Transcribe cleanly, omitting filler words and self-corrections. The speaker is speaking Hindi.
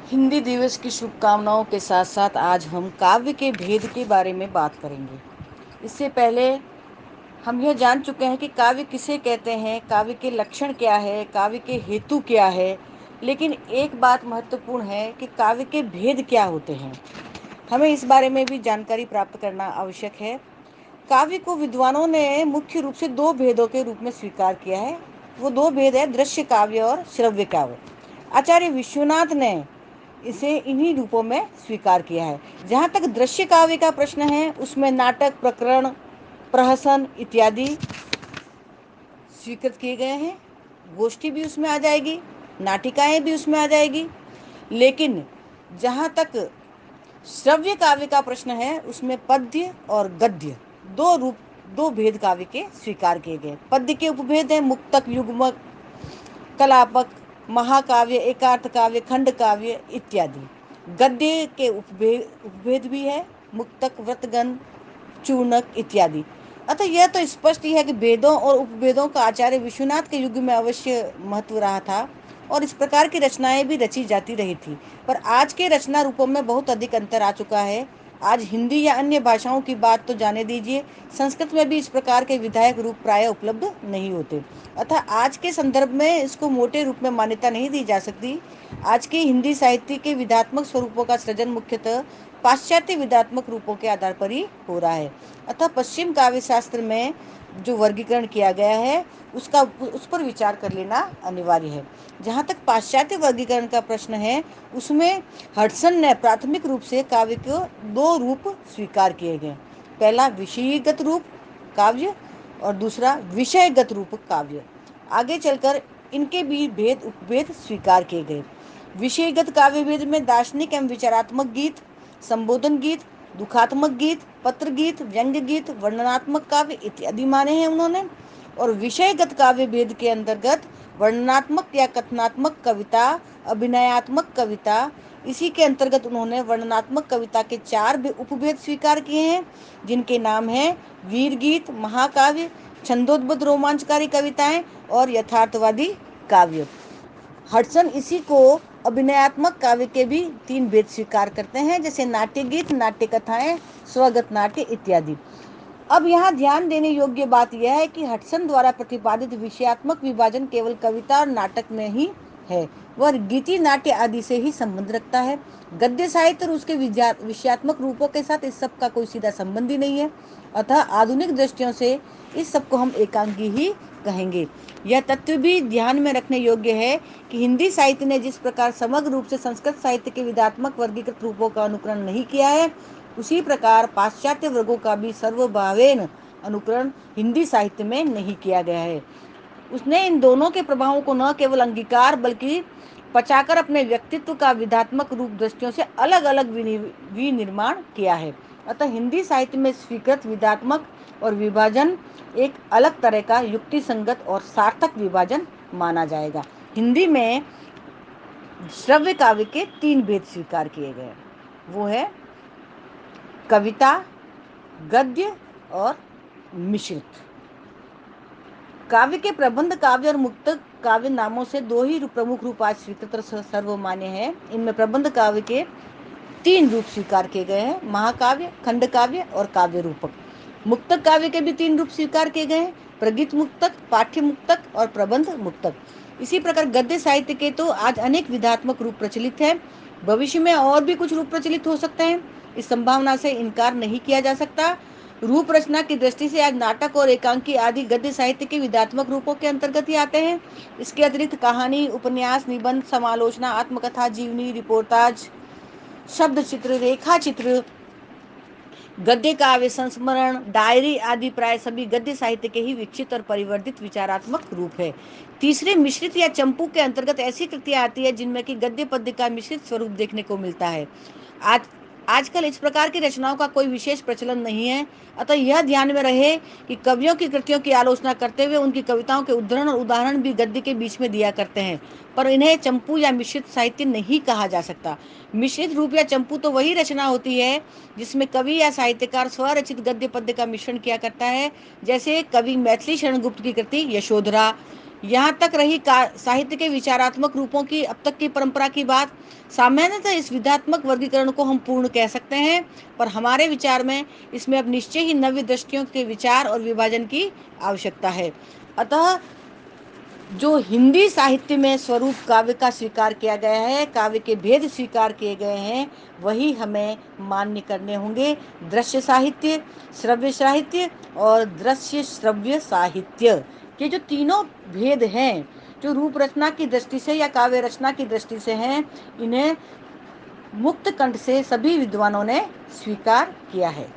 हिंदी दिवस की शुभकामनाओं के साथ साथ आज हम काव्य के भेद के बारे में बात करेंगे। इससे पहले हम यह जान चुके हैं कि काव्य किसे कहते हैं, काव्य के लक्षण क्या है, काव्य के हेतु क्या है। लेकिन एक बात महत्वपूर्ण है कि काव्य के भेद क्या होते हैं। हमें इस बारे में भी जानकारी प्राप्त करना आवश्यक है। काव्य को विद्वानों ने मुख्य रूप से दो भेदों के रूप में स्वीकार किया है। वो दो भेद है दृश्य काव्य और श्रव्य काव्य। आचार्य विश्वनाथ ने इसे इन्हीं रूपों में स्वीकार किया है। जहाँ तक दृश्य काव्य का प्रश्न है, उसमें नाटक, प्रकरण, प्रहसन इत्यादि स्वीकृत किए गए हैं। गोष्ठी भी उसमें आ जाएगी, नाटिकाएं भी उसमें आ जाएगी। लेकिन जहाँ तक श्रव्य काव्य का प्रश्न है, उसमें पद्य और गद्य दो भेद काव्य के स्वीकार किए गए। पद्य के उपभेद हैं मुक्तक, युग्मक, कलापक, महाकाव्य, एकार्थ काव्य, खंड काव्य इत्यादि। गद्य के उपभेद भी है मुक्तक, व्रतगन, चूर्णक इत्यादि। अतः यह तो स्पष्ट ही है कि वेदों और उपवेदों का आचार्य विश्वनाथ के युग में अवश्य महत्व रहा था और इस प्रकार की रचनाएं भी रची जाती रही थी। पर आज के रचना रूपों में बहुत अधिक अंतर आ चुका है। आज हिंदी या अन्य भाषाओं की बात तो जाने दीजिए, संस्कृत में भी इस प्रकार के विधायक रूप प्राय उपलब्ध नहीं होते। अतः आज के संदर्भ में इसको मोटे रूप में मान्यता नहीं दी जा सकती। आज के हिंदी साहित्य के विधात्मक स्वरूपों का सृजन मुख्यतः पाश्चात्य विधात्मक रूपों के आधार पर ही हो रहा है। अतः पश्चिम काव्य शास्त्र में जो वर्गीकरण किया गया है उस पर विचार कर लेना अनिवार्य है। जहाँ तक पाश्चात्य वर्गीकरण का प्रश्न है, उसमें हडसन ने प्राथमिक रूप से काव्य को दो रूप स्वीकार किए गए। पहला विषयगत रूप काव्य और दूसरा विषयगत रूप काव्य। आगे चलकर इनके भी भेद उपभेद स्वीकार किए गए। विषयगत काव्य भेद में दार्शनिक एवं विचारात्मक गीत, संबोधन गीत, दुखात्मक गीत, पत्र गीत, व्यंग्य गीत, वर्णनात्मक काव्य इत्यादि माने हैं उन्होंने। और विषयगत काव्य भेद के अंतर्गत वर्णनात्मक या कथनात्मक कविता, अभिनयात्मक कविता, इसी के अंतर्गत उन्होंने वर्णनात्मक कविता के चार उपभेद स्वीकार किए हैं, जिनके नाम हैं वीर गीत, महाकाव्य, छंदोद्बद्ध रोमांचकारी कविताएं और यथार्थवादी काव्य। हडसन इसी को अभिनयात्मक काव्य के भी तीन भेद स्वीकार करते हैं, जैसे नाट्य गीत, नाट्य कथाएं, स्वगत नाट्य इत्यादि। अब यहाँ ध्यान देने योग्य बात यह है कि हडसन द्वारा प्रतिपादित विषयात्मक विभाजन केवल कविता और नाटक में ही है, वह गीति, नाट्य आदि से ही संबंध रखता है। गद्य साहित्य और उसके विषयात्मक रूपों के साथ इस सब का कोई सीधा संबंध ही नहीं है। अतः आधुनिक दृष्टियों से इस सब को हम एकांगी ही कहेंगे। यह तथ्य भी ध्यान में रखने योग्य है कि हिंदी साहित्य ने जिस प्रकार समग्र रूप से संस्कृत साहित्य के विधात्मक वर्गीकृत रूपों का अनुकरण नहीं किया है, उसी प्रकार पाश्चात्य वर्गों का भी सर्वभावेन अनुकरण हिंदी साहित्य में नहीं किया गया है। उसने इन दोनों के प्रभावों को न केवल अंगीकार बल्कि पचाकर अपने व्यक्तित्व का विधात्मक रूप दृष्टियों से अलग अलग विनिर्माण किया है। अतः हिंदी साहित्य में स्वीकृत विधात्मक और विभाजन एक अलग तरह का युक्ति संगत और सार्थक विभाजन माना जाएगा। हिंदी में श्रव्य काव्य के तीन भेद स्वीकार किए गए, वो है कविता, गद्य और मिश्रित। काव्य के प्रबंध काव्य और मुक्तक काव्य नामों से दो ही प्रमुख रूप आज स्वीकृत सर्वमान्य है। इनमें प्रबंध काव्य के तीन रूप स्वीकार किए गए हैं, महाकाव्य, खंड काव्य और काव्य रूपक। मुक्तक काव्य के भी तीन रूप स्वीकार किए गए हैं, प्रगीत मुक्तक, पाठ्य मुक्तक और प्रबंध मुक्तक। इसी प्रकार गद्य साहित्य के तो आज अनेक विधात्मक रूप प्रचलित है, भविष्य में और भी कुछ रूप प्रचलित हो सकते हैं, इस संभावना से इनकार नहीं किया जा सकता। रूप रचना की दृष्टि से आज नाटक और एकांकी आदि गद्य साहित्य के विधात्मक रूपों के अंतर्गत ही आते हैं। इसके अतिरिक्त कहानी, उपन्यास, निबंध, समालोचना, आत्मकथा, जीवनी, रिपोर्टाज, शब्द चित्र, रेखा चित्र, गद्य काव्य, संस्मरण, डायरी आदि प्राय सभी गद्य साहित्य के ही विकसित और परिवर्धित विचारात्मक रूप है। तीसरे मिश्रित या चंपू के अंतर्गत ऐसी कृतियां आती है जिनमें कि गद्य पद्य का मिश्रित स्वरूप देखने को मिलता है। आजकल इस प्रकार की रचनाओं का कोई विशेष प्रचलन नहीं है। अतः यह ध्यान में रहे कि कवियों की कृतियों की आलोचना करते हुए उनकी कविताओं के उद्धरण और उदाहरण भी गद्य के बीच में दिया करते हैं, पर इन्हें चंपू या मिश्रित साहित्य नहीं कहा जा सकता। मिश्रित रूप या चंपू तो वही रचना होती है जिसमें कवि या साहित्यकार स्वरचित गद्य पद्य का मिश्रण किया करता है, जैसे कवि मैथिली शरण गुप्त की कृति यशोधरा, यहाँ तक रही साहित्य के विचारात्मक रूपों की अब तक की परंपरा की बात। सामान्यतः इस विधात्मक वर्गीकरण को हम पूर्ण कह सकते हैं, पर हमारे विचार में इसमें अब निश्चय ही नव्य दृष्टियों के विचार और विभाजन की आवश्यकता है। अतः जो हिंदी साहित्य में स्वरूप काव्य का स्वीकार किया गया है, काव्य के भेद स्वीकार किए गए हैं, वही हमें मान्य करने होंगे। दृश्य साहित्य, श्रव्य साहित्य और दृश्य श्रव्य साहित्य, ये जो तीनों भेद हैं, जो रूप रचना की दृष्टि से या काव्य रचना की दृष्टि से हैं, इन्हें मुक्त कंठ से सभी विद्वानों ने स्वीकार किया है।